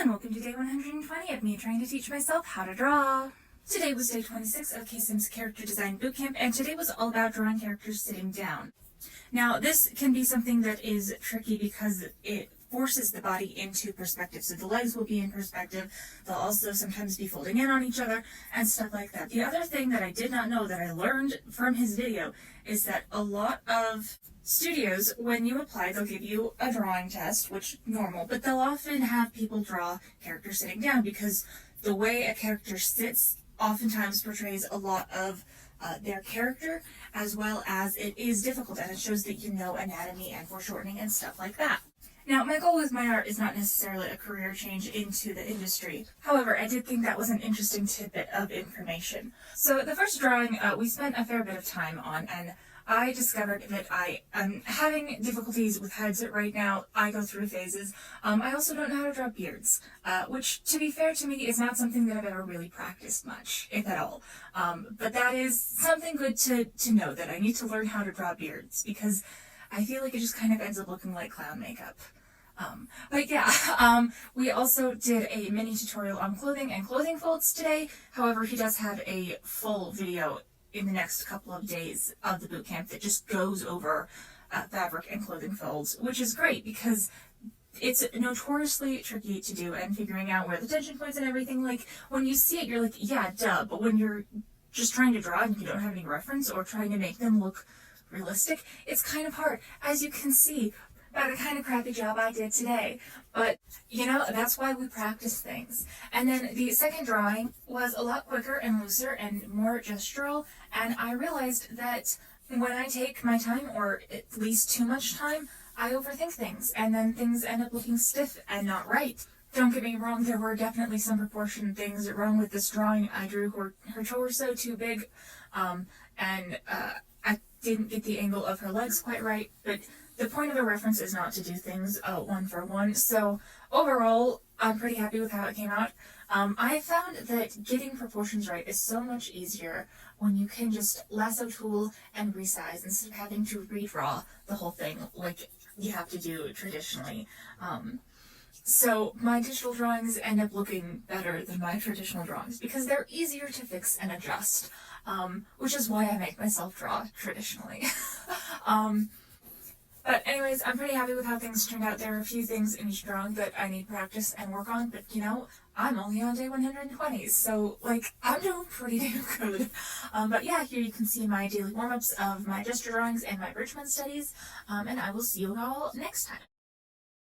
and welcome to day 120 of me trying to teach myself how to draw. Today was day 26 of KSIM's Character Design Bootcamp, and today was all about drawing characters sitting down. Now, this can be something that is tricky because it forces the body into perspective. So the legs will be in perspective. They'll also sometimes be folding in on each other and stuff like that. The other thing that I did not know that I learned from his video is that a lot of studios, when you apply, they'll give you a drawing test, which normal, but they'll often have people draw characters sitting down because the way a character sits oftentimes portrays a lot of their character, as well as it is difficult, and it shows that you know anatomy and foreshortening and stuff like that. Now, my goal with my art is not necessarily a career change into the industry. However, I did think that was an interesting tidbit of information. So the first drawing we spent a fair bit of time on, and I discovered that I am having difficulties with heads right now. I go through phases. I also don't know how to draw beards, which, to be fair to me, is not something that I've ever really practiced much, if at all. But that is something good to know, that I need to learn how to draw beards, because I feel like it just kind of ends up looking like clown makeup. But yeah, we also did a mini tutorial on clothing and clothing folds today. However, he does have a full video in the next couple of days of the bootcamp that just goes over fabric and clothing folds, which is great because it's notoriously tricky to do, and figuring out where the tension points and everything, like, when you see it, you're like, yeah, duh, but when you're just trying to draw and you don't have any reference or trying to make them look realistic, it's kind of hard, as you can see by the kind of crappy job I did today. But, you know, that's why we practice things. And then the second drawing was a lot quicker and looser and more gestural, and I realized that when I take my time, or at least too much time, I overthink things, and then things end up looking stiff and not right. Don't get me wrong, there were definitely some proportion things wrong with this drawing. I drew her torso too big, and I didn't get the angle of her legs quite right, but the point of a reference is not to do things one for one. So overall, I'm pretty happy with how it came out. I found that getting proportions right is so much easier when you can just lasso tool and resize instead of having to redraw the whole thing like you have to do traditionally. So my digital drawings end up looking better than my traditional drawings because they're easier to fix and adjust, which is why I make myself draw traditionally. But anyways, I'm pretty happy with how things turned out. There are a few things in each drawing that I need practice and work on, but you know, I'm only on day 120, so like, I'm doing pretty damn good. But yeah, here you can see my daily warm-ups of my gesture drawings and my Birchman studies, and I will see you all next time.